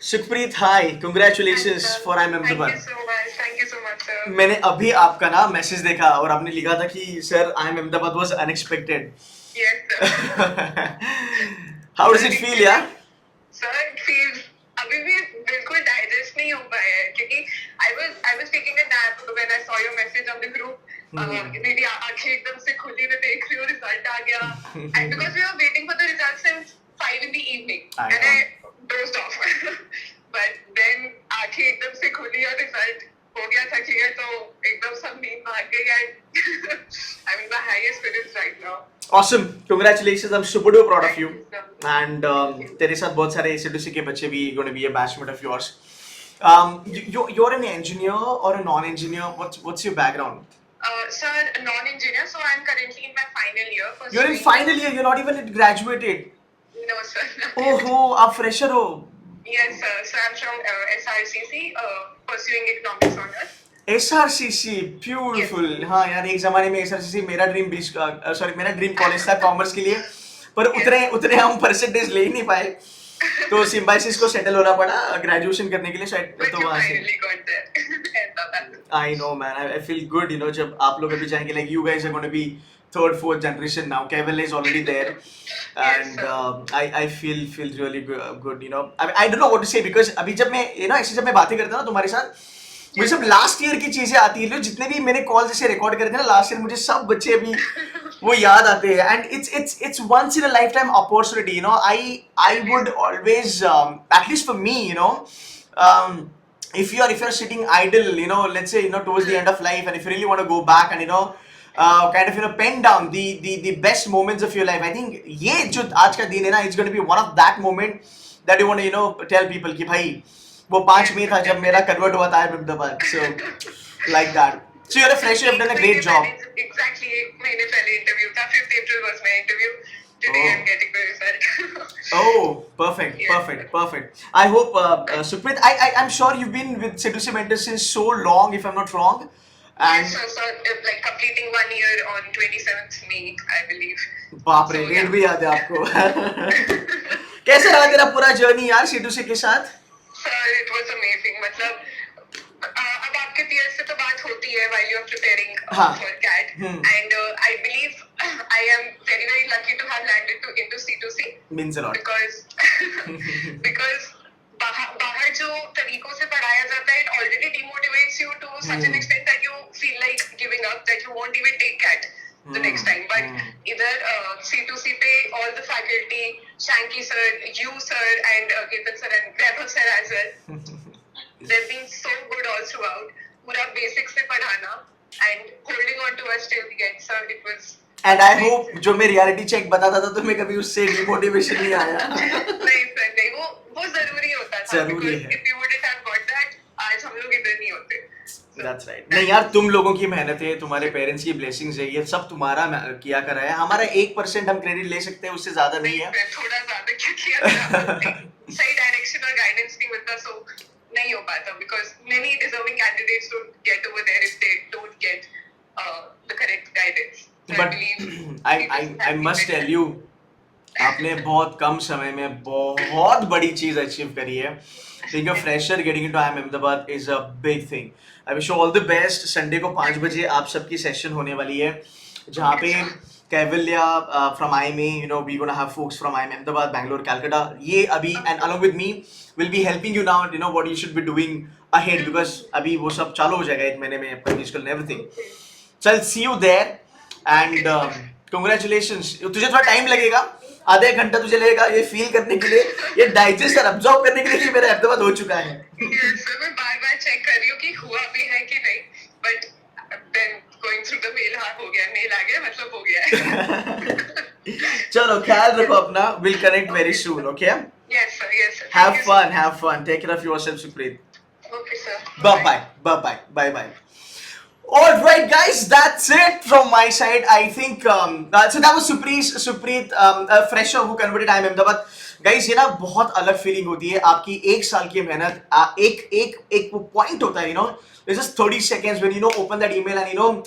Sukhpreet hi, congratulations Sir. For IIM Thank you Ahmedabad. so much. Thank you so much, sir. मैंने अभी आपका ना message देखा और आपने लिखा था कि sir IIM Ahmedabad was unexpected. Yes, sir. How does Sir, it feel actually, यार? sir, it feels अभी भी बिल्कुल डाइजेस्ट नहीं हो पाया है क्योंकि I was taking a nap when I saw your message on the group. मेरी आंखें एकदम से खुली, मैं देख रही हूँ रिजल्ट आ गया and because we were waiting for the results since 5 in the evening I and know. I dozed off. But then आंखें एकदम से खुली और रिजल्ट हो गया था क्लियर तो एकदम सब नींद भाग गई and I'm in the highest spirits right now. Awesome, congratulations, I'm super duper proud of you. Thank you, sir. And तेरे साथ बहुत सारे ACTC के बच्चे भी going to be a batchmate of yours. You're an engineer or a non-engineer? What's your background? Sir, non-engineer, so I'm currently in my final year. You're in final year. You're not even graduated. No, sir. Oh ho, आप fresher हो. Yes, sir. So I'm from SRCC, pursuing economics honors. SRCC, beautiful. हाँ यार, एक जमाने में SRCC मेरा dream college था commerce के लिए, पर उतने हम परसेंटेज ले ही नहीं पाए, तो सिम्बाइसिस को सेटल होना पड़ा ग्रेजुएशन करने के लिए शायद, तो वहाँ से I know man, I feel good, you know, जब आप लोग अभी जाएंगे, like you guys are going to be third, fourth generation now. Kevin is already there, and I feel really good, you know. I don't know what to say because अभी जब मैं ऐसे जब मैं बातें करता हूँ ना तुम्हारे साथ, मुझे सब लास्ट ईयर की चीजें आती है, जितने भी मैंने कॉल जैसे रिकॉर्ड करे थे ना लास्ट ईयर, मुझे सब बच्चे अभी वो याद आते हैं, and it's once in a lifetime opportunity, you know. I would always at least for me, you know, if you're sitting idle, you know, let's say, you know, towards the end of life, and if you really want to go back and, you know, kind of, you know, pen down the best moments of your life, I think ये जो आज का दिन है ना, it's going to be one of that moment that you want to, you know, tell people कि भाई वो 5 मई था जब मेरा कन्वर्ट हुआ था Ahmedabad, so like that. So you're a fresher, you've done a great job. Exactly, एक महीने पहले इंटरव्यू था, 5th April was my interview. Today I'm getting the result. Oh, perfect, Yes. perfect. I hope, Sukhpreet, I'm sure you've been with Seduce Mentors since so long, if I'm not wrong. And Yes, so like completing 1 year on 27th May, I believe. बाप रे, date भी याद है आपको. कैसे रहा तेरा पूरा जर्नी यार Seduce के साथ? Sir, it was amazing. मतलब अब आपके peers से तो बात होती है while you're preparing for CAT, and I believe I am very lucky to have landed into C2C. Means a lot. Because बाहर जो तरीकों से पढ़ाया जाता है, it already demotivates you to such an extent that you feel like giving up, that you won't even take CAT the next time. But इधर C2C पे all the faculty, Shanky sir, you sir, and Ketan sir and Vaibhav sir as well, they've been so good all throughout. पूरा basics से पढ़ाना and holding on to us till the end, sir. It was. And I hope जो मैं reality check बताता था तो मैं कभी उससे demotivation नहीं आया. नहीं sir, नहीं, वो जरूरी होता था. जरूरी है. If you wouldn't have got that, आज हम लोग इधर नहीं होते. That's right. नहीं यार, तुम लोगों की मेहनत है, तुम्हारे पेरेंट्स की ब्लेसिंग्स है, ये सब तुम्हारा किया करा है. हमारा 1% हम क्रेडिट ले सकते हैं, उससे ज्यादा नहीं है. थोड़ा ज्यादा क्या किया, सही डायरेक्शन और गाइडेंस नहीं मिलता, so नहीं हो पाता, because many deserving candidates don't get over there if they don't get the correct guidance. So But I must tell you, आपने बहुत कम समय में बहुत बड़ी चीज अचीव करी है. Being a fresher getting into IIM Ahmedabad is a big thing. I wish you all the best. Sunday को 5 बजे आप सबकी सेशन होने वाली है, जहाँ पे कैवल्या from IIMA, you know, we're gonna have folks from IIM Ahmedabad, Bangalore, Calcutta. ये अभी and along with me will be helping you now, you know, what you should be doing ahead, because अभी वो सब चालू हो जाएगा 1 महीने में, आपका musical and everything. So I'll see you there, and congratulations. तुझे थोड़ा टाइम लगेगा, आधे घंटा तुझे लगेगा ये फील करने के लिए, ये डाइजेस्ट और अब्सॉर्ब करने के लिए कि मेरा अहमदाबाद हो चुका है. सर मैं बार-बार चेक कर रही हूँ कि हुआ भी है कि नहीं, but then going through the mail, हाँ हो गया, मेल आ गया, मतलब हो गया है. चलो ख्याल रखो अपना. We'll connect very soon, okay? Yes sir, yes sir. Have fun. Take care of yourself, Sukhpreet. Okay sir. Bye. All right, guys, that's it from my side. I think so that was Sukhpreet, a fresher who converted IIM Ahmedabad. Guys, ये ना बहुत अलग feeling होती है, आपकी 1 साल की मेहनत, एक वो पॉइंट होता है, you know, there's just 30 seconds when, you know, open that email and, you know,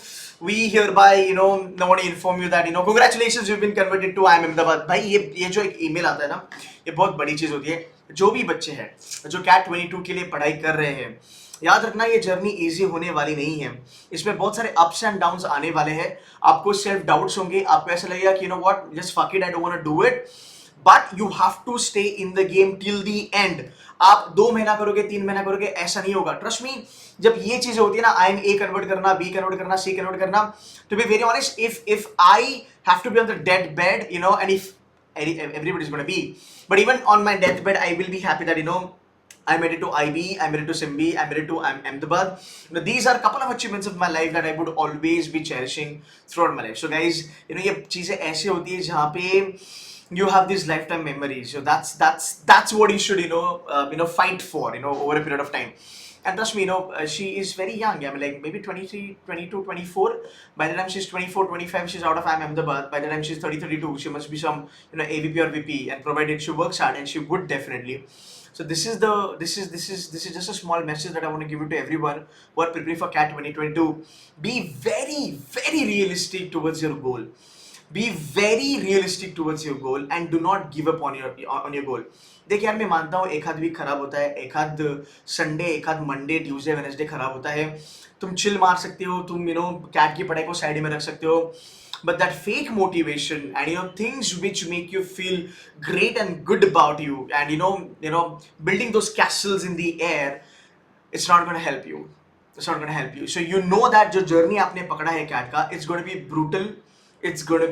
we hereby, you know, want to inform you that, you know, congratulations, you've been converted to IIM Ahmedabad. भाई ये जो एक email आता है ना, ये बहुत बड़ी चीज होती है. जो भी बच्चे हैं जो कैट 22 के लिए पढ़ाई कर रहे हैं, याद रखना ये जर्नी इजी होने वाली नहीं है। इसमें बहुत सारे अप्स एंड डाउन्स आने वाले हैं। आपको सेल्फ डाउट्स होंगे, आपको ऐसा लगेगा कि you know what, just fuck it, I don't want to do it, but you have to stay in the game till the end. आप 2 महीना करोगे, 3 महीना करोगे, ऐसा नहीं होगा। ट्रस्ट मी, जब ये चीजें होती है ना, IIM A कन्वर्ट करना, B कन्वर्ट करना, C कन्वर्ट करना, to be very honest, if I have to be on the deathbed, you know, and if everybody's going to be, but even on my deathbed I will be happy that, you know, I made it to IB, I made it to Simbi, I made it to Ahmedabad. You know, these are a couple of achievements of my life that I would always be cherishing throughout my life. So guys, you know, ये चीजें ऐसी होती है जहाँ पे you have these lifetime memories. So that's what you should, you know, fight for, you know, over a period of time. And trust me, you know, she is very young. I mean, like maybe 23, 22, 24. By the time she's 24, 25, she's out of Ahmedabad. By the time she's 30, 32, she must be some, you know, AVP or VP. And provided she works hard, and she would definitely. So this is just a small message that I want to give it to everyone who are preparing for CAT 2022. Be very, very realistic towards your goal. Be very realistic towards your goal and do not give up on your goal. देखिए यार, मैं मानता हूँ एक आध week खराब होता है, एक आध संडे, एक आध मंडे, ट्यूसडे, वेडनेसडे खराब होता है। तुम चिल मार सकते हो, तुम यू नो कैट की पढ़ाई को साइड में रख सकते हो, but that fake motivation and, you know, things which make you feel great and good about you, and you know building those castles in the air, it's not going to help you. It's not going to help you. So you know that जो journey आपने पकड़ा है cat का, it's going to be brutal, it's going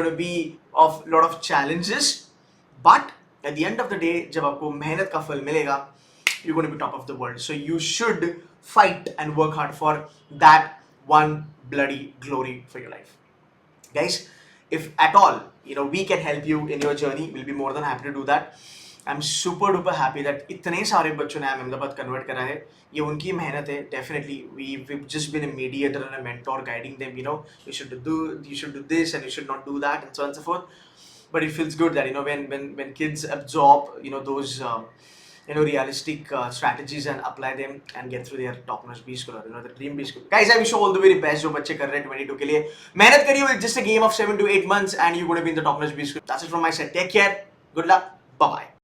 to be of lot of challenges, but at the end of the day, जब आपको मेहनत का फल मिलेगा, you're going to be top of the world. So you should fight and work hard for that one bloody glory for your life. Guys, if at all, you know, we can help you in your journey, we'll be more than happy to do that. I'm super duper happy that इतने सारे बच्चों ने Ahmedabad convert करा है। ये उनकी मेहनत है। Definitely we've just been a mediator and a mentor guiding them, you know, you should do this and you should not do that, and so on and so forth. But it feels good that, you know, when kids absorb, you know, those you know, realistic strategies and apply them and get through their top notch B school, or, you know, the dream B school. Guys, I wish you all the very best जो बच्चे कर रहे हैं 22 के लिए। मेहनत करिए, it's just a game of 7 to 8 months and you're going to be in the top notch B school. That's it from my side. Take care. Good luck. Bye bye.